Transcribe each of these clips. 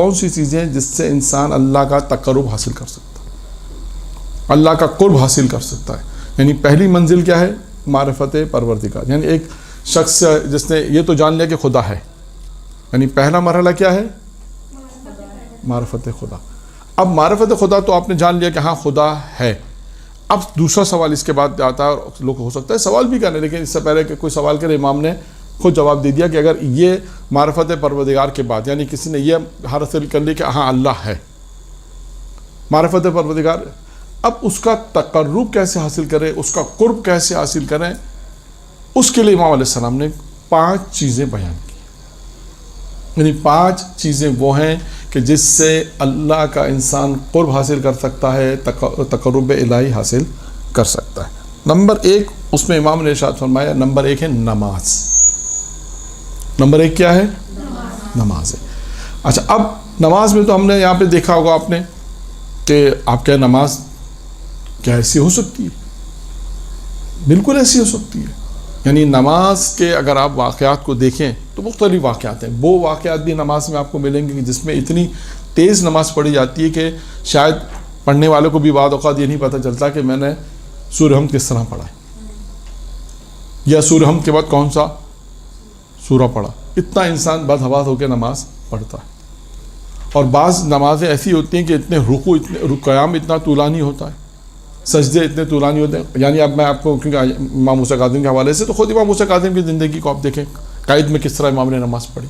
کون سی چیزیں جس سے انسان اللہ کا تقرب حاصل کر سکتا ہے، اللہ کا قرب حاصل کر سکتا ہے. یعنی پہلی منزل کیا ہے؟ معرفت پروردگار. یعنی ایک شخص جس نے یہ تو جان لیا کہ خدا ہے، یعنی پہلا مرحلہ کیا ہے؟ معرفت خدا. اب معرفت خدا تو آپ نے جان لیا کہ ہاں خدا ہے. اب دوسرا سوال اس کے بعد آتا ہے، اور لوگ ہو سکتا ہے سوال بھی کریں، لیکن اس سے پہلے کہ کوئی سوال کرے امام نے خود جواب دے دیا کہ اگر یہ معرفت پروردگار کے بعد، یعنی کسی نے یہ حاصل کر لی کہ ہاں اللہ ہے، معرفت پروردگار، اب اس کا تقرب کیسے حاصل کرے، اس کا قرب کیسے حاصل کریں، اس کے لیے امام علیہ السلام نے 5 چیزیں بیان کی. یعنی 5 چیزیں وہ ہیں کہ جس سے اللہ کا انسان قرب حاصل کر سکتا ہے، تقرب الہی حاصل کر سکتا ہے. نمبر 1 اس میں امام نے ارشاد فرمایا، نمبر 1 ہے نماز. نمبر 1 کیا ہے؟ نماز ہے. اچھا، اب نماز میں تو ہم نے یہاں پہ دیکھا ہوگا آپ نے کہ آپ کیا نماز کیا ایسی ہو سکتی ہے؟ بالکل ایسی ہو سکتی ہے. یعنی نماز کے اگر آپ واقعات کو دیکھیں تو مختلف واقعات ہیں. وہ واقعات بھی نماز میں آپ کو ملیں گے کہ جس میں اتنی تیز نماز پڑھی جاتی ہے کہ شاید پڑھنے والوں کو بھی بعض اوقات یہ نہیں پتہ چلتا کہ میں نے سورہ حمد کس طرح پڑھا ہے، یا سورہ حمد کے بعد کون سا سورہ پڑھا. اتنا انسان بدحواس ہو کے نماز پڑھتا ہے. اور بعض نمازیں ایسی ہوتی ہیں کہ اتنے رکوع، قیام اتنا طولانی ہوتا ہے، سجدے اتنے طولانی ہوتے ہیں. یعنی اب میں آپ کو، کیونکہ امام موسیٰ کاظم کے حوالے سے، تو خود امام موسیٰ کاظم کی زندگی کو آپ دیکھیں، قید میں کس طرح امام نے نماز پڑھی،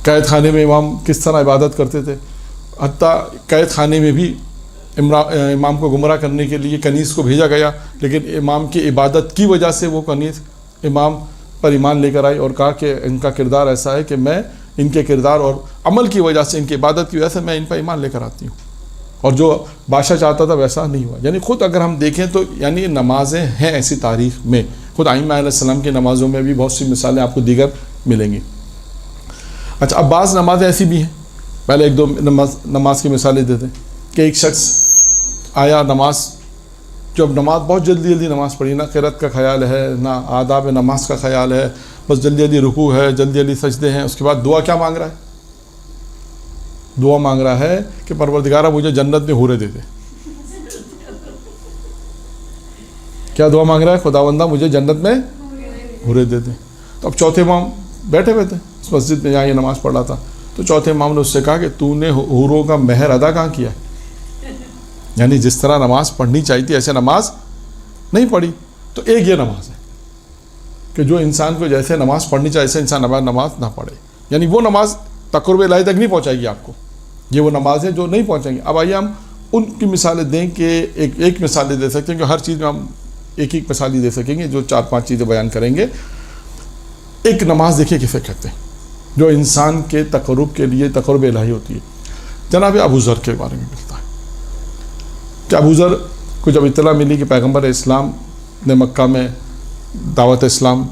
قید خانے میں امام کس طرح عبادت کرتے تھے. حتیٰ قید خانے میں بھی امام کو گمراہ کرنے کے لیے کنیز کو بھیجا گیا، لیکن امام کی عبادت کی وجہ سے وہ کنیز امام پر ایمان لے کر آئی اور کہا کہ ان کا کردار ایسا ہے کہ میں ان کے کردار اور عمل کی وجہ سے، ان کی عبادت کی وجہ سے میں ان پر ایمان لے کر آتی ہوں، اور جو بادشاہ چاہتا تھا ویسا نہیں ہوا. یعنی خود اگر ہم دیکھیں تو یعنی نمازیں ہیں ایسی تاریخ میں. خود ائمہ علیہ السلام کی نمازوں میں بھی بہت سی مثالیں آپ کو دیگر ملیں گی. اچھا، اب بعض نمازیں ایسی بھی ہیں، پہلے 1-2 نماز کی مثالیں دیتے ہیں کہ ایک شخص آیا نماز، جب نماز بہت جلدی نماز پڑھی، نہ قرات کا خیال ہے، نہ آداب نماز کا خیال ہے، بس جلدی رکوع ہے، جلدی سجدے ہیں. اس کے بعد دعا کیا مانگ رہا ہے؟ دعا مانگ رہا ہے کہ پروردگارہ مجھے جنت میں حوریں دے دے. کیا دعا مانگ رہا ہے؟ خداوندہ مجھے جنت میں حوریں دے دے. تو اب چوتھے امام بیٹھے ہوئے تھے اس مسجد میں جہاں یہ نماز پڑھ رہا تھا، تو چوتھے امام نے اس سے کہا کہ تو نے حوروں کا مہر ادا کہاں کیا ہے؟ یعنی جس طرح نماز پڑھنی چاہیے تھی ایسے نماز نہیں پڑھی. تو ایک یہ نماز ہے کہ جو انسان کو جیسے نماز پڑھنی چاہیے ایسے انسان نماز نہ پڑھے، یعنی وہ نماز تقرب الہی تک نہیں پہنچائے گی آپ کو. یہ وہ نماز ہے جو نہیں پہنچیں گی. اب آئیے ہم ان کی مثالیں دیں کہ ایک مثالیں دے سکتے ہیں کہ ہر چیز میں ہم ایک مثال ہی دے سکیں گے، جو 4-5 چیزیں بیان کریں گے. ایک نماز دیکھیے کسے کہتے ہیں جو انسان کے تقرب کے لیے تقرب الہی ہوتی ہے. جناب ابو ذر کے بارے میں ملتا ہے کہ ابو ذر کو جب اطلاع ملی کہ پیغمبر اسلام نے مکہ میں دعوت اسلام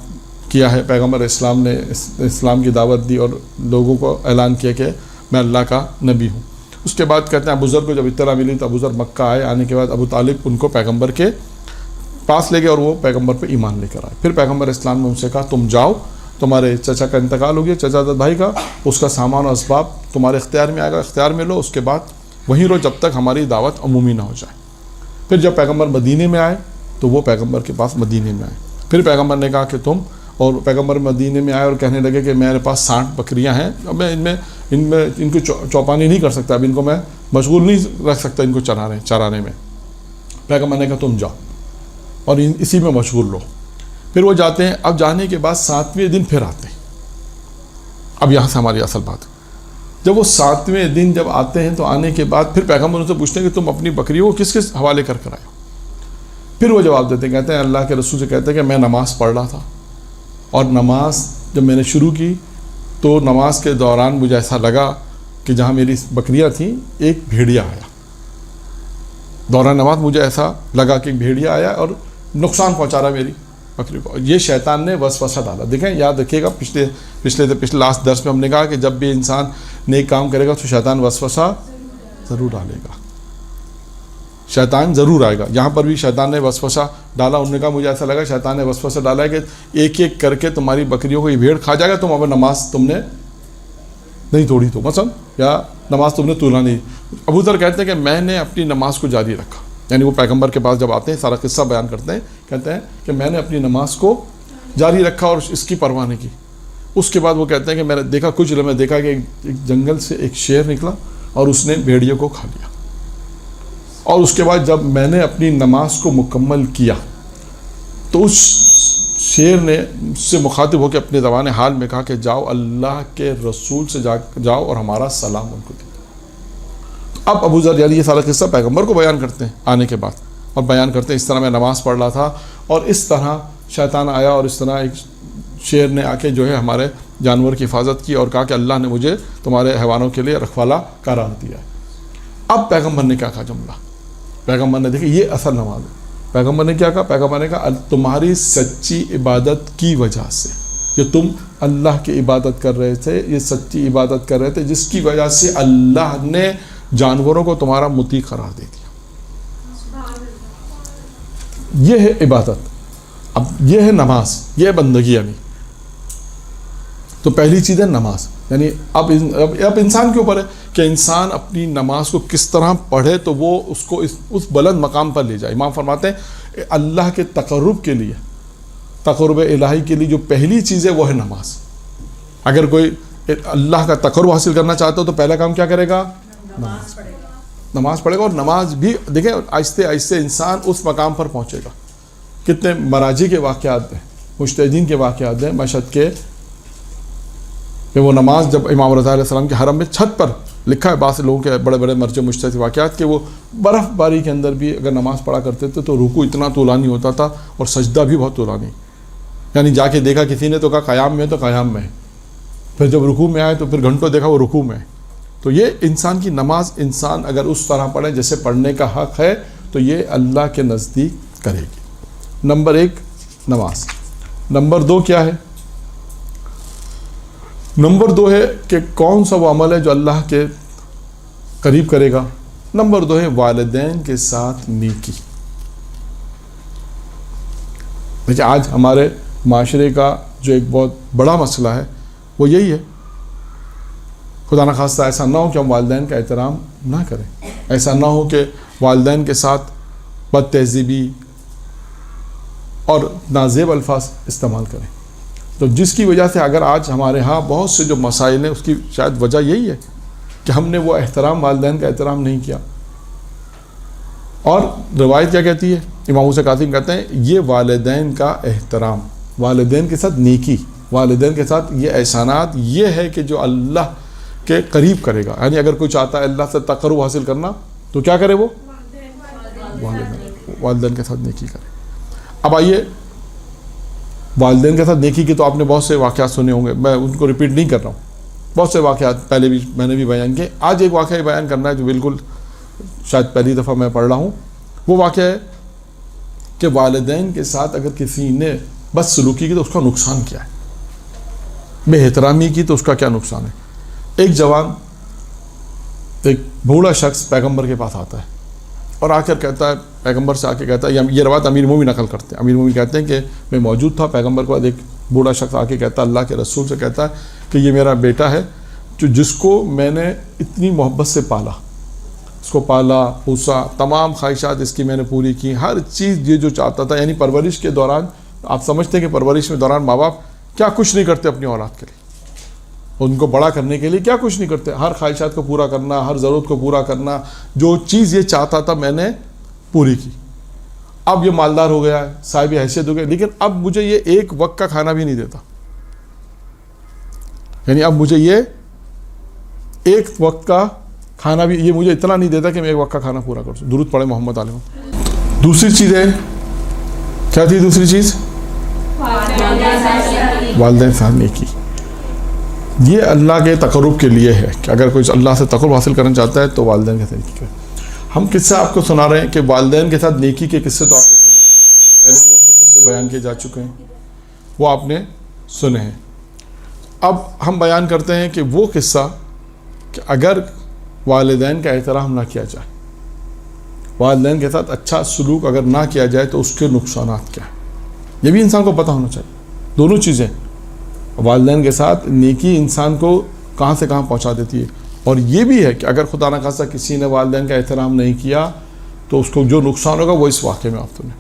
کیا ہے، پیغمبر اسلام نے اسلام کی دعوت دی اور لوگوں کو اعلان کیا کہ میں اللہ کا نبی ہوں. اس کے بعد کہتے ہیں ابو ذر کو جب اطلاع ملی تو ابو ذر مکہ آئے. آنے کے بعد ابو طالب ان کو پیغمبر کے پاس لے گئے اور وہ پیغمبر پہ ایمان لے کر آئے. پھر پیغمبر اسلام نے ان سے کہا تم جاؤ، تمہارے چچا کا انتقال ہو گیا، چچا داد بھائی کا، اس کا سامان و اسباب تمہارے اختیار میں آئے گا، اختیار میں لو، اس کے بعد وہیں رہو جب تک ہماری دعوت عمومی نہ ہو جائے. پھر جب پیغمبر مدینے میں آئے تو وہ پیغمبر کے پاس مدینے میں آئے. پھر پیغمبر نے کہا کہ تم، اور پیغمبر مدینے میں آئے اور کہنے لگے کہ میرے پاس 60 بکریاں ہیں، اب میں ان کو چوپانی نہیں کر سکتا، اب ان کو میں مشغول نہیں رکھ سکتا ان کو چرانے میں. پیغمبر نے کہا تم جاؤ اور اسی میں مشغول رہو. پھر وہ جاتے ہیں. اب جانے کے بعد 7ویں دن پھر آتے ہیں. اب یہاں سے ہماری اصل بات، جب وہ 7ویں دن جب آتے ہیں تو آنے کے بعد پھر پیغمبر ان سے پوچھتے ہیں کہ تم اپنی بکریوں کو کس کس حوالے کر آئے ہو؟ پھر وہ جواب دیتے ہیں، کہتے ہیں اللہ کے رسول سے کہتے ہیں کہ میں نماز پڑھ رہا تھا، اور نماز جب میں نے شروع کی تو نماز کے دوران مجھے ایسا لگا کہ جہاں میری بکریاں تھیں ایک بھیڑیا آیا. دوران نماز مجھے ایسا لگا کہ ایک بھیڑیا آیا اور نقصان پہنچا رہا میری بکری کو. یہ شیطان نے وسوسہ ڈالا. دیکھیں، یاد رکھیے گا، پچھلے لاسٹ درس میں ہم نے کہا کہ جب بھی انسان نیک کام کرے گا تو شیطان وسوسہ ضرور ڈالے گا، شیطان ضرور آئے گا. یہاں پر بھی شیطان نے وسوسہ ڈالا. انہوں نے کہا مجھے ایسا لگا شیطان نے وسوسہ ڈالا ہے کہ ایک ایک کر کے تمہاری بکریوں کو یہ بھیڑ کھا جائے گا، تم اب نماز تم نے نہیں توڑی تو مثلا، یا نماز تم نے تولا نہیں. ابو ذر کہتے ہیں کہ میں نے اپنی نماز کو جاری رکھا. یعنی وہ پیغمبر کے پاس جب آتے ہیں سارا قصہ بیان کرتے ہیں، کہتے ہیں کہ میں نے اپنی نماز کو جاری رکھا اور اس کی پرواہ نہیں کی. اس کے بعد وہ کہتے ہیں کہ میں نے دیکھا کچھ لمحے دیکھا کہ ایک جنگل سے ایک شیر نکلا اور اس نے بھیڑیوں کو کھا لیا. اور اس کے بعد جب میں نے اپنی نماز کو مکمل کیا تو اس شیر نے مجھ سے مخاطب ہو کے اپنے زبان حال میں کہا کہ جاؤ اللہ کے رسول سے جاؤ اور ہمارا سلام ان کو دے. اب ابو ذر یہ سارا قصہ پیغمبر کو بیان کرتے ہیں آنے کے بعد، اور بیان کرتے ہیں اس طرح میں نماز پڑھ رہا تھا اور اس طرح شیطان آیا اور اس طرح ایک شیر نے آ کے جو ہے ہمارے جانور کی حفاظت کی اور کہا کہ اللہ نے مجھے تمہارے حیوانوں کے لیے رکھوالا قرار دیا ہے. اب پیغمبر نے کیا کہا جملہ؟ پیغمبر نے دیکھیں یہ اصل نماز ہے. پیغمبر نے کیا کہا؟ پیغمبر نے کہا تمہاری سچی عبادت کی وجہ سے، کہ تم اللہ کی عبادت کر رہے تھے، یہ سچی عبادت کر رہے تھے جس کی وجہ سے اللہ نے جانوروں کو تمہارا مطیع قرار دے دیا. یہ ہے عبادت. اب یہ ہے نماز، یہ ہے بندگی. ابھی تو پہلی چیز ہے نماز. یعنی اب انسان کے اوپر ہے کہ انسان اپنی نماز کو کس طرح پڑھے تو وہ اس کو اس بلند مقام پر لے جائے. امام فرماتے ہیں اللہ کے تقرب کے لیے، تقرب الہی کے لیے جو پہلی چیز ہے وہ ہے نماز. اگر کوئی اللہ کا تقرب حاصل کرنا چاہتا ہو تو پہلا کام کیا کرے گا؟ نماز پڑھے گا. اور نماز بھی دیکھیں آہستہ آہستہ انسان اس مقام پر پہنچے گا. کتنے مراجی کے واقعات ہیں، مجتہدین کے واقعات ہیں. مشہد کے کہ وہ نماز جب امام رضا علیہ السلام کے حرم میں چھت پر لکھا ہے بعض لوگوں کے بڑے بڑے مرجع مجتہد واقعات کہ وہ برف باری کے اندر بھی اگر نماز پڑھا کرتے تھے تو رکوع اتنا طولانی ہوتا تھا اور سجدہ بھی بہت طولانی. یعنی جا کے دیکھا کسی نے تو کہا قیام میں ہے تو قیام میں ہے، پھر جب رکوع میں آئے تو پھر گھنٹوں دیکھا وہ رکوع میں ہے. تو یہ انسان کی نماز انسان اگر اس طرح پڑھے جیسے پڑھنے کا حق ہے تو یہ اللہ کے نزدیک کرے گی. نمبر 1 نماز. نمبر 2 کیا ہے؟ نمبر 2 ہے کہ کون سا وہ عمل ہے جو اللہ کے قریب کرے گا. نمبر 2 ہے والدین کے ساتھ نیکی. دیکھیں آج ہمارے معاشرے کا جو ایک بہت بڑا مسئلہ ہے وہ یہی ہے. خدا نخواستہ ایسا نہ ہو کہ ہم والدین کا احترام نہ کریں، ایسا نہ ہو کہ والدین کے ساتھ بد تہذیبی اور نازیب الفاظ استعمال کریں. تو جس کی وجہ سے اگر آج ہمارے ہاں بہت سے جو مسائل ہیں اس کی شاید وجہ یہی ہے کہ ہم نے وہ احترام، والدین کا احترام نہیں کیا. اور روایت کیا کہتی ہے؟ امام موسیٰ کاظم کہتے ہیں یہ والدین کا احترام، والدین کے ساتھ نیکی، والدین کے ساتھ یہ احسانات یہ ہے کہ جو اللہ کے قریب کرے گا. یعنی اگر کوئی چاہتا ہے اللہ سے تقرب حاصل کرنا تو کیا کرے؟ وہ والدین کے ساتھ نیکی کرے. اب آئیے والدین کے ساتھ نیکی کی تو آپ نے بہت سے واقعات سنے ہوں گے، میں ان کو ریپیٹ نہیں کر رہا ہوں. بہت سے واقعات پہلے بھی میں نے بھی بیان کیے. آج ایک واقعہ بیان کرنا ہے جو بالکل شاید پہلی دفعہ میں پڑھ رہا ہوں. وہ واقعہ ہے کہ والدین کے ساتھ اگر کسی نے بد سلوکی کی تو اس کا نقصان کیا ہے، بے احترامی کی تو اس کا کیا نقصان ہے. ایک جوان، ایک بوڑھا شخص پیغمبر کے پاس آتا ہے اور آ کر کہتا ہے، پیغمبر سے آ کے کہتا ہے، یہ روایت امیر مومن نقل کرتے ہیں. امیر مومن کہتے ہیں کہ میں موجود تھا. پیغمبر کے بعد ایک بوڑھا شخص آ کے کہتا ہے، اللہ کے رسول سے کہتا ہے کہ یہ میرا بیٹا ہے جس کو میں نے اتنی محبت سے پالا، اس کو پالا پوسا، تمام خواہشات اس کی میں نے پوری کی، ہر چیز یہ جو چاہتا تھا. یعنی پرورش کے دوران آپ سمجھتے ہیں کہ پرورش میں دوران ماں باپ کیا کچھ نہیں کرتے اپنی اولاد کے لیے، ان کو بڑا کرنے کے لیے کیا کچھ نہیں کرتے. ہر خواہشات کو پورا کرنا، ہر ضرورت کو پورا کرنا، جو چیز یہ چاہتا تھا میں نے پوری کی. اب یہ مالدار ہو گیا ہے، صاحب حیثیت ہو گیا، لیکن اب مجھے یہ ایک وقت کا کھانا بھی نہیں دیتا. یعنی اب مجھے یہ ایک وقت کا کھانا بھی، یہ مجھے اتنا نہیں دیتا کہ میں ایک وقت کا کھانا پورا کر سکوں. درود پڑھے محمد علیہ. دوسری چیز ہے کیا تھی؟ دوسری چیز والدین ساتھ نیکی. یہ اللہ کے تقرب کے لیے ہے کہ اگر کوئی اللہ سے تقرب حاصل کرنا چاہتا ہے تو والدین کے ساتھ نیکی کرے. ہم قصہ آپ کو سنا رہے ہیں کہ والدین کے ساتھ نیکی کے قصے تو آپ نے سنے، پہلے بہت سے قصے بیان کیے جا چکے ہیں، وہ آپ نے سنے ہیں. اب ہم بیان کرتے ہیں کہ وہ قصہ کہ اگر والدین کا احترام نہ کیا جائے، والدین کے ساتھ اچھا سلوک اگر نہ کیا جائے تو اس کے نقصانات کیا ہیں. یہ بھی انسان کو پتہ ہونا چاہیے. دونوں چیزیں، والدین کے ساتھ نیکی انسان کو کہاں سے کہاں پہنچا دیتی ہے. اور یہ بھی ہے کہ اگر خدا نہ خاصہ کسی نے والدین کا احترام نہیں کیا تو اس کو جو نقصان ہوگا وہ اس واقعے میں آپ نے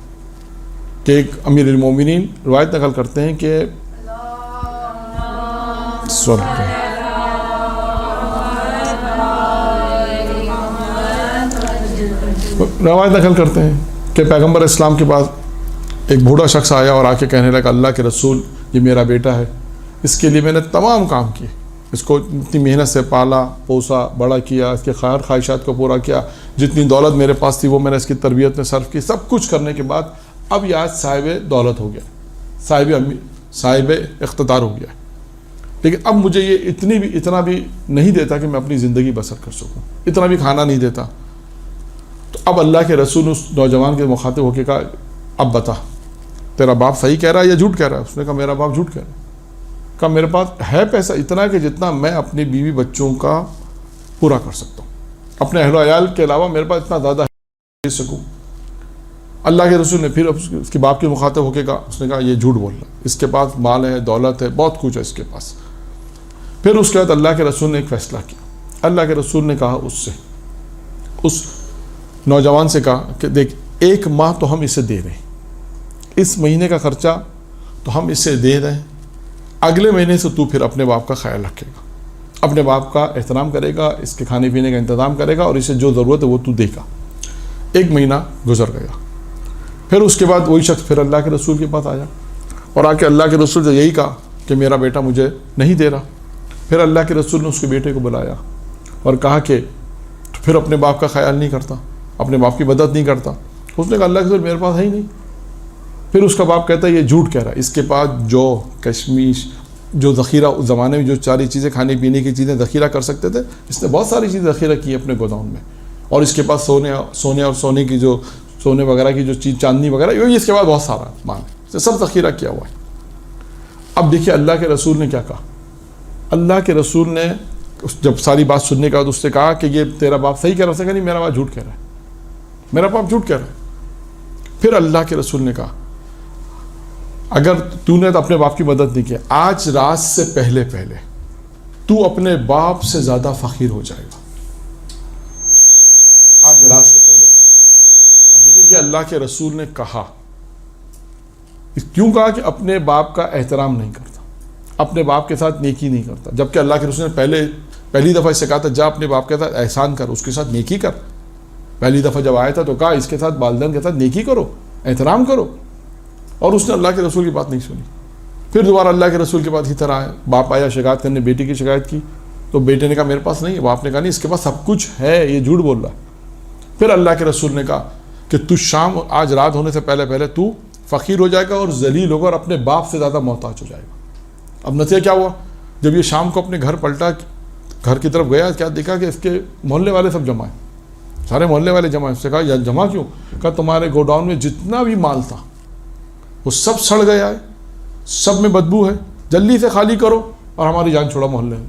کہ ایک امیر المومنین روایت نقل کرتے ہیں کہ روایت نقل کرتے ہیں کہ پیغمبر اسلام کے پاس ایک بوڑھا شخص آیا اور آ کے کہنے لگا اللہ کے رسول یہ میرا بیٹا ہے, اس کے لیے میں نے تمام کام کیے, اس کو اتنی محنت سے پالا پوسا بڑا کیا, اس کے خواہشات کو پورا کیا, جتنی دولت میرے پاس تھی وہ میں نے اس کی تربیت میں صرف کی, سب کچھ کرنے کے بعد اب یہ آج صاحب دولت ہو گیا, صاحب اقتدار ہو گیا, لیکن اب مجھے یہ اتنا بھی نہیں دیتا کہ میں اپنی زندگی بسر کر سکوں, اتنا بھی کھانا نہیں دیتا. تو اب اللہ کے رسول اس نوجوان کے مخاطب ہو کے کہا اب بتا تیرا باپ صحیح کہہ رہا ہے یا جھوٹ کہہ رہا ہے؟ اس نے کہا میرا باپ جھوٹ کہہ رہا ہے. کہا میرے پاس ہے پیسہ اتنا کہ جتنا میں اپنی بیوی بچوں کا پورا کر سکتا ہوں, اپنے اہل و عیال کے علاوہ میرے پاس اتنا زیادہ دے سکوں. اللہ کے رسول نے پھر اس کے باپ کے مخاطب ہو کے کہا, اس نے کہا یہ جھوٹ بول رہا ہے, اس کے پاس مال ہے دولت ہے بہت کچھ ہے اس کے پاس. پھر اس کے بعد اللہ کے رسول نے ایک فیصلہ کیا. اللہ کے رسول نے کہا اس نوجوان سے کہا کہ دیکھ ایک ماہ تو ہم اسے دے رہے ہیں, اس مہینے کا خرچہ تو ہم اسے دے رہے ہیں, اگلے مہینے سے تو پھر اپنے باپ کا خیال رکھے گا, اپنے باپ کا احترام کرے گا, اس کے کھانے پینے کا انتظام کرے گا اور اسے جو ضرورت ہے وہ تو دے گا. ایک مہینہ گزر گیا. پھر اس کے بعد وہی شخص پھر اللہ کے رسول کے پاس آیا اور آ کے اللہ کے رسول سے یہی کہا کہ میرا بیٹا مجھے نہیں دے رہا. پھر اللہ کے رسول نے اس کے بیٹے کو بلایا اور کہا کہ پھر اپنے باپ کا خیال نہیں کرتا, اپنے باپ کی مدد نہیں کرتا. اس نے کہا اللہ کے رسول میرے پاس ہے ہی نہیں. پھر اس کا باپ کہتا ہے یہ جھوٹ کہہ رہا ہے, اس کے پاس جو کشمیش جو ذخیرہ اس زمانے میں جو ساری چیزیں کھانے پینے کی چیزیں ذخیرہ کر سکتے تھے, اس نے بہت ساری چیزیں ذخیرہ کی اپنے گوداؤن میں, اور اس کے پاس سونے کی جو سونے وغیرہ کی جو چیز چاندنی وغیرہ یہ اس کے بعد بہت سارا مال ہے, سب ذخیرہ کیا ہوا ہے. اب دیکھیے اللہ کے رسول نے کیا کہا. اللہ کے رسول نے جب ساری بات سننے کے بعد اس سے کہا کہ یہ تیرا باپ صحیح کہہ رہا ہے, اس نے کہا نہیں میرا باپ جھوٹ کہہ رہا ہے, میرا باپ جھوٹ کہہ رہا ہے. پھر اللہ کے رسول نے کہا اگر تو نے تو اپنے باپ کی مدد نہیں کی, آج رات سے پہلے تو اپنے باپ سے زیادہ فقیر ہو جائے گا, آج رات سے پہلے. اب دیکھیں یہ اللہ کے رسول نے کہا, کیوں کہا کہ اپنے باپ کا احترام نہیں کرتا, اپنے باپ کے ساتھ نیکی نہیں کرتا, جبکہ اللہ کے رسول نے پہلی دفعہ اس سے کہا تھا جا اپنے باپ کے ساتھ احسان کر, اس کے ساتھ نیکی کر. پہلی دفعہ جب آیا تھا تو کہا اس کے ساتھ والدین کے ساتھ نیکی کرو, احترام کرو, اور اس نے اللہ کے رسول کی بات نہیں سنی. پھر دوبارہ اللہ کے رسول کے بعد ہی طرح آیا, باپ آیا شکایت کرنے, بیٹی کی شکایت کی تو بیٹے نے کہا میرے پاس نہیں ہے, باپ نے کہا نہیں اس کے پاس سب کچھ ہے, یہ جھوٹ بول رہا ہے. پھر اللہ کے رسول نے کہا کہ تو شام آج رات ہونے سے پہلے تو فقیر ہو جائے گا اور ذلیل ہوگا اور اپنے باپ سے زیادہ محتاج ہو جائے گا. اب نتیجہ کیا ہوا, جب یہ شام کو اپنے گھر پلٹا, گھر کی طرف گیا, کیا دیکھا کہ اس کے محلے والے سب جمع ہیں, سارے محلے والے جمع ہیں. اس سے کہا یا جمع کیوں؟ کہا تمہارے گوڈاؤن میں جتنا بھی مال تھا وہ سب سڑ گیا ہے, سب میں بدبو ہے, جلدی سے خالی کرو اور ہماری جان چھوڑا محلے میں.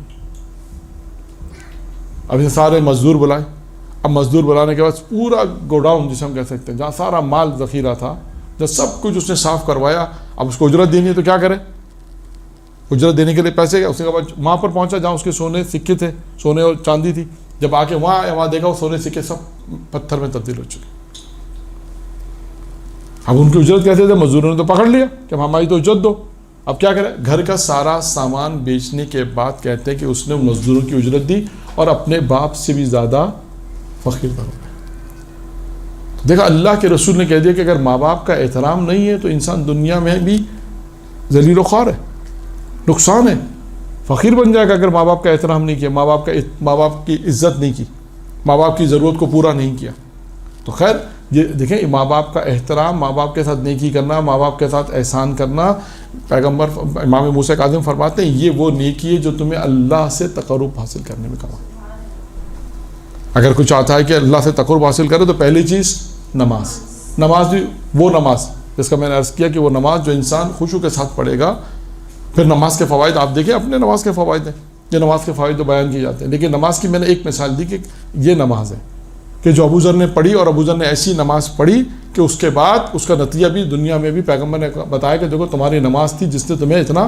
اب یہ سارے مزدور بلائے. اب مزدور بلانے کے بعد پورا گوڈاؤن جسے ہم کہہ سکتے ہیں جہاں سارا مال ذخیرہ تھا, جب سب کچھ اس نے صاف کروایا, اب اس کو اجرت دینی ہے تو کیا کرے, اجرت دینے کے لیے پیسے گئے. اس کے بعد وہاں پر پہنچا جہاں اس کے سونے سکے تھے, سونے اور چاندی تھی. جب آ کے وہاں آیا, وہاں دیکھا وہ سونے سکے سب پتھر میں تبدیل ہو چکے. اب ان کی اجرت کیسے تھے, مزدوروں نے تو پکڑ لیا کہ ہماری تو اجرت دو. اب کیا کرے, گھر کا سارا سامان بیچنے کے بعد کہتے ہیں کہ اس نے مزدوروں کی اجرت دی اور اپنے باپ سے بھی زیادہ فقیر بن گئے. دیکھا اللہ کے رسول نے کہہ دیا کہ اگر ماں باپ کا احترام نہیں ہے تو انسان دنیا میں بھی ذلیل و خوار ہے, نقصان ہے, فقیر بن جائے گا. اگر ماں باپ کا احترام نہیں کیا, ماں باپ کی عزت نہیں کی, ماں باپ کی ضرورت کو پورا نہیں کیا, تو خیر یہ دیکھیں ماں باپ کا احترام, ماں باپ کے ساتھ نیکی کرنا, ماں باپ کے ساتھ احسان کرنا, پیغمبر امام موسیٰ کاظم فرماتے ہیں یہ وہ نیکی ہے جو تمہیں اللہ سے تقرب حاصل کرنے میں کما. اگر کوئی چاہتا ہے کہ اللہ سے تقرب حاصل کرے تو پہلی چیز نماز بھی وہ نماز جس کا میں نے عرض کیا کہ وہ نماز جو انسان خشوع کے ساتھ پڑھے گا. پھر نماز کے فوائد آپ دیکھیں, اپنے نماز کے فوائد ہیں, یہ نماز کے فوائد تو بیان کیے جاتے ہیں, لیکن نماز کی میں نے ایک مثال دی کہ یہ نماز ہے کہ جو ابو ذر نے پڑھی, اور ابو ذر نے ایسی نماز پڑھی کہ اس کے بعد اس کا نتیجہ بھی دنیا میں بھی پیغمبر نے بتایا کہ دیکھو تمہاری نماز تھی جس نے تمہیں اتنا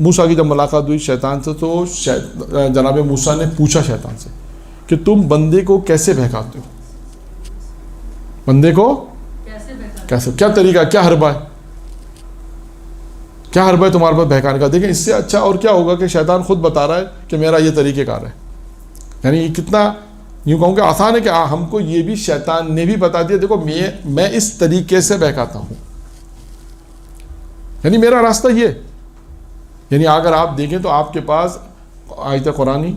موسیٰ کی جب ملاقات ہوئی شیطان سے تو جناب موسیٰ نے پوچھا شیطان سے کہ تم بندے کو کیسے بہکاتے ہو؟ بندے کو کیسے، کیا طریقہ، کیا حربہ ہے، کیا حربہ ہے تمہارے پاس بہکانے کا؟ دیکھیں اس سے اچھا اور کیا ہوگا کہ شیطان خود بتا رہا ہے کہ میرا یہ طریقہ کار ہے. یعنی یہ کتنا یوں کہوں کہ آسان ہے کہ ہم کو یہ بھی شیطان نے بھی بتا دیا، دیکھو میں اس طریقے سے بہکاتا ہوں، یعنی میرا راستہ یہ. یعنی اگر آپ دیکھیں تو آپ کے پاس آیت قرآنی،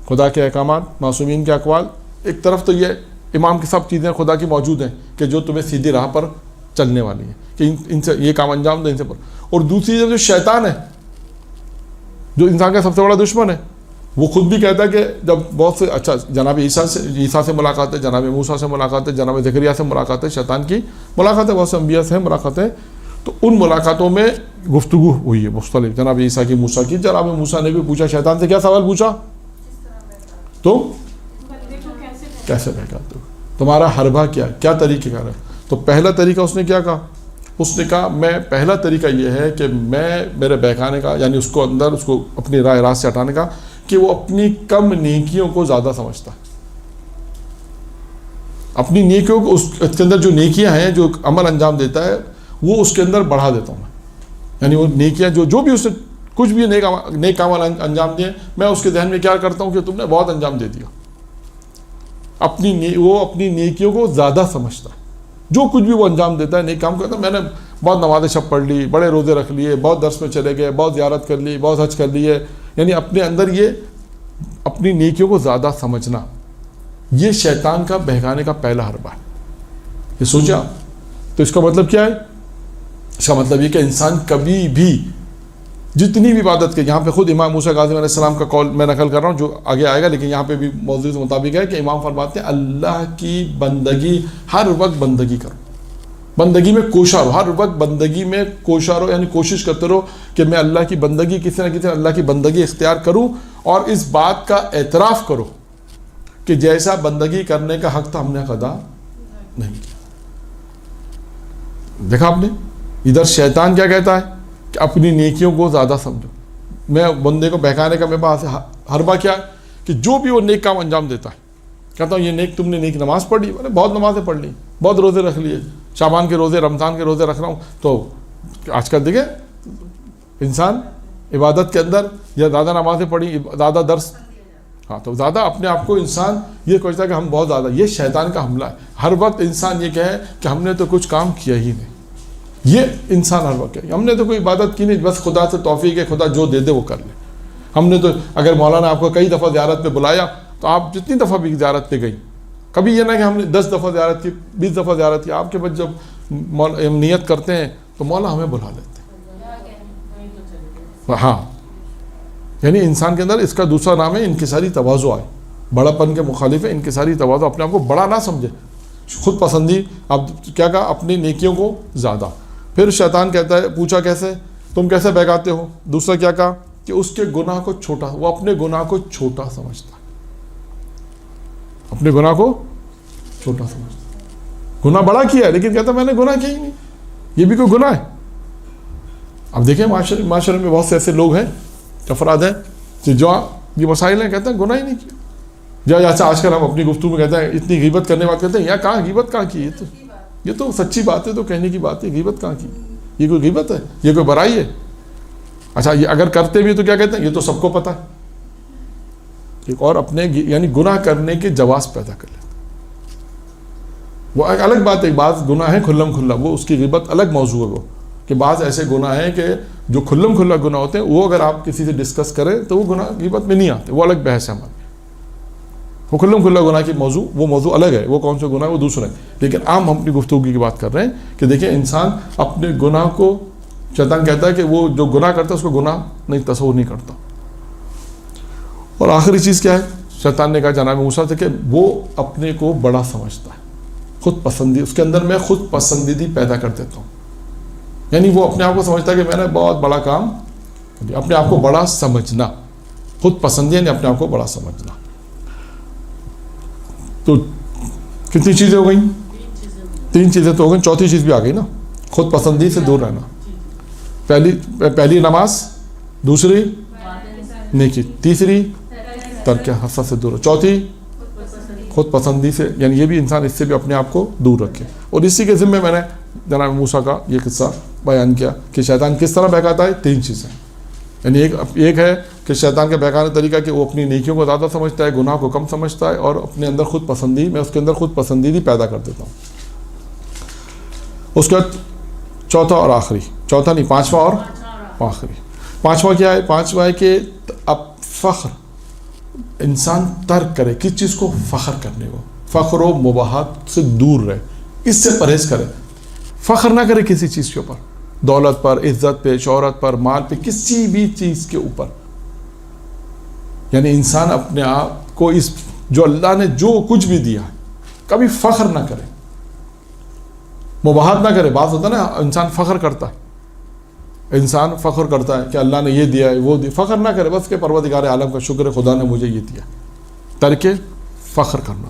خدا کے احکامات، معصومین کے اقوال، ایک طرف تو یہ امام کی سب چیزیں خدا کی موجود ہیں کہ جو تمہیں سیدھی راہ پر چلنے والی ہیں کہ ان سے یہ کام انجام دو، ان سے پر. اور دوسری طرف جو شیطان ہے جو انسان کا سب سے بڑا دشمن ہے، وہ خود بھی کہتا ہے کہ جب بہت سے اچھا جناب عیسیٰ سے ملاقات ہے، جناب موسیٰ سے ملاقات ہے، جناب زکریا سے ملاقات ہے، شیطان کی ملاقات ہے، بہت سے انبیاء سے ملاقات ہے. تو ان ملاقاتوں میں گفتگو ہوئی ہے مختلف، جناب عیسیٰ کی، موسیٰ کی. جناب موسیٰ نے بھی پوچھا شیطان سے، کیا سوال پوچھا؟ تم کیسے بہکاتے ہو، تمہارا حربہ کیا طریقہ کار ہے؟ تو پہلا طریقہ اس نے کیا کہا؟ اس نے کہا میں پہلا طریقہ یہ ہے کہ میں میرے بہکانے کا، یعنی اس کو اندر اس کو اپنی راست سے ہٹانے کا، کہ وہ اپنی کم نیکیوں کو زیادہ سمجھتا ہے. اپنی نیکیوں کو، اس کے اندر جو نیکیاں ہیں، جو عمل انجام دیتا ہے، وہ اس کے اندر بڑھا دیتا ہوں میں. یعنی وہ نیکیاں جو بھی اس نے کچھ بھی نیک عمل انجام دیے، میں اس کے ذہن میں کیا کرتا ہوں کہ تم نے بہت انجام دے دیا. وہ اپنی نیکیوں کو زیادہ سمجھتا ہے. جو کچھ بھی وہ انجام دیتا ہے نیک کام کرتا ہے، میں نے بہت نمازیں شب پڑھ لی، بڑے روزے رکھ لیے، بہت درس میں چلے گئے، بہت زیارت کر لی، بہت حج کر لیے. یعنی اپنے اندر یہ اپنی نیکیوں کو زیادہ سمجھنا، یہ شیطان کا بہکانے کا پہلا حربہ ہے. یہ سوچا تو اس کا مطلب کیا ہے؟ اس کا مطلب یہ کہ انسان کبھی بھی جتنی بھی عبادت کے، یہاں پہ خود امام موسیٰ کاظم علیہ السلام کا قول میں نقل کر رہا ہوں جو آگے آئے گا، لیکن یہاں پہ بھی موضوع کے مطابق ہے کہ امام فرماتے ہیں اللہ کی بندگی ہر وقت بندگی کرو، بندگی میں کوشاں رہو، ہر وقت بندگی میں کوشاں رہو. یعنی کوشش کرتے رہو کہ میں اللہ کی بندگی کسی نہ کسی اللہ کی بندگی اختیار کروں، اور اس بات کا اعتراف کرو کہ جیسا بندگی کرنے کا حق تھا ہم نے ادا نہیں کیا. دیکھا آپ نے ادھر شیطان کیا کہتا ہے کہ اپنی نیکیوں کو زیادہ سمجھو. میں بندے کو بہکانے کا میرے پاس حربہ کیا ہے کہ جو بھی وہ نیک کام انجام دیتا ہے، کہتا ہوں یہ نیک، تم نے نیک نماز پڑھ لی، میں نے بہت نمازیں پڑھ لی، بہت روزے رکھ لیے، شعبان کے روزے، رمضان کے روزے رکھ رہا ہوں. تو آج کل دیکھیں انسان عبادت کے اندر یا زیادہ نمازیں پڑھی، زیادہ درس، ہاں تو زیادہ اپنے آپ کو انسان یہ سوچتا ہے کہ ہم بہت زیادہ. یہ شیطان کا حملہ ہے. ہر وقت انسان یہ کہے کہ ہم نے تو کچھ کام کیا ہی نہیں. یہ انسان ہر وقت ہے ہم نے تو کوئی عبادت کی نہیں، بس خدا سے توفیق ہے، خدا جو دے دے وہ کر لے. ہم نے تو اگر مولانا آپ کو کئی دفعہ زیارت پہ بلایا تو آپ جتنی دفعہ بھی زیارت پہ گئی، کبھی یہ نہ کہ ہم نے 10 دفعہ زیارت کی، 20 دفعہ زیارت کی. آپ کے بعد جب نیت کرتے ہیں تو مولا ہمیں بلا لیتے ہیں. ہاں یعنی انسان کے اندر اس کا دوسرا نام ہے انکساری تواضع ہے. بڑا پن کے مخالف ہے انکساری تواضع. اپنے آپ کو بڑا نہ سمجھے، خود پسندی. اب کیا کہا؟ اپنی نیکیوں کو زیادہ. پھر شیطان کہتا ہے، پوچھا کیسے، تم کیسے بہکاتے ہو؟ دوسرا کیا کہا کہ اس کے گناہ کو چھوٹا، وہ اپنے گناہ کو چھوٹا سمجھتا ہے، اپنے گناہ کو چھوٹا سمجھتا ہے. گناہ بڑا کیا ہے لیکن کہتا ہے میں نے گناہ کیا ہی نہیں، یہ بھی کوئی گناہ ہے. اب دیکھیں معاشرے میں بہت سے ایسے لوگ ہیں، افراد ہیں کہ جو یہ مسائل ہیں کہتے ہیں گناہ ہی نہیں کیا. جیسا آج کل ہم اپنی گفتگو میں کہتے ہیں اتنی غیبت کرنے بات کہتے ہیں، یہاں کہاں غیبت کہاں کی؟ یہ تو سچی بات ہے، تو کہنے کی بات ہے. غیبت کہاں کی؟ یہ کوئی غیبت ہے؟ یہ کوئی برائی ہے؟ اچھا یہ اگر کرتے بھی تو کیا کہتے ہیں یہ تو سب کو پتہ ہے. ایک اور اپنے یعنی گناہ کرنے کے جواز پیدا کر لیتے. وہ ایک الگ بات ہے، بعض گناہ ہیں کھلم کھلا، وہ اس کی غیبت الگ موضوع ہے. وہ کہ بعض ایسے گناہ ہیں کہ جو کھلم کھلا گناہ ہوتے ہیں، وہ اگر آپ کسی سے ڈسکس کریں تو وہ گناہ غیبت میں نہیں آتے، وہ الگ بحث ہے ہماری. وہ کھلم کھلا گناہ کی موضوع، وہ موضوع الگ ہے، وہ کون سے گناہ ہے وہ دوسرا ہے. لیکن عام ہم اپنی گفتگو کی بات کر رہے ہیں کہ دیکھیں انسان اپنے گناہ کو، شیطان کہتا ہے کہ وہ جو گناہ کرتا ہے اس کو گناہ نہیں تصور نہیں کرتا. اور آخری چیز کیا ہے؟ شیطان نے کہا جناب موسیٰ سے کہ وہ اپنے کو بڑا سمجھتا ہے، خود پسندی، اس کے اندر میں خود پسندیدی پیدا کر دیتا ہوں. یعنی وہ اپنے آپ کو سمجھتا ہے کہ میں نے بہت بڑا کام، اپنے آپ کو بڑا سمجھنا، خود پسندی یعنی اپنے آپ کو بڑا سمجھنا. تو کتنی چیزیں ہو گئیں؟ 3 چیزیں تو ہو گئیں، چوتھی چیز بھی آ گئی نا، خود پسندی سے دور رہنا. پہلی نماز، دوسری نیکی, تیسری ترک حسد سے دور, چوتھی خود پسندی سے, یعنی یہ بھی انسان اس سے بھی اپنے آپ کو دور رکھے. اور اسی کے ذمے میں نے جناب موسیٰ کا یہ قصہ بیان کیا کہ شیطان کس طرح بہکاتا ہے. 3 چیزیں, یعنی ایک ہے کہ شیطان کا بہکانے طریقہ کہ وہ اپنی نیکیوں کو زیادہ سمجھتا ہے, گناہ کو کم سمجھتا ہے, اور اپنے اندر خود پسندی, میں اس کے اندر خود پسندیدی پیدا کر دیتا ہوں. اس کے بعد چوتھا اور آخری, چوتھا نہیں پانچواں اور آخری. پانچواں کیا ہے؟ پانچواں ہے کہ اب فخر انسان ترک کرے. کس چیز کو؟ فخر کرنے کو. فخر و مباحات سے دور رہے, اس سے پرہیز کرے. فخر نہ کرے کسی چیز کے اوپر, دولت پر, عزت پہ, شہرت پر, مال پہ, کسی بھی چیز کے اوپر. یعنی انسان اپنے آپ کو اس جو اللہ نے جو کچھ بھی دیا کبھی فخر نہ کرے, مباحات نہ کرے. بات ہوتا ہے نا انسان فخر کرتا ہے, انسان فخر کرتا ہے کہ اللہ نے یہ دیا ہے وہ دیا, فخر نہ کرے, بس کہ پروردگار عالم کا شکر ہے خدا نے مجھے یہ دیا. ترک فخر کرنا,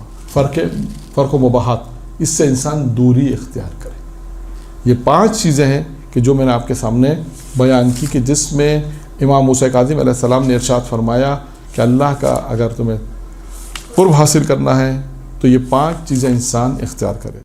فرق و مباحات, اس سے انسان دوری اختیار کرے. یہ 5 چیزیں ہیں کہ جو میں نے آپ کے سامنے بیان کی, کہ جس میں امام موسیٰ کاظم علیہ السلام نے ارشاد فرمایا کہ اللہ کا اگر تمہیں قرب حاصل کرنا ہے تو یہ 5 چیزیں انسان اختیار کرے.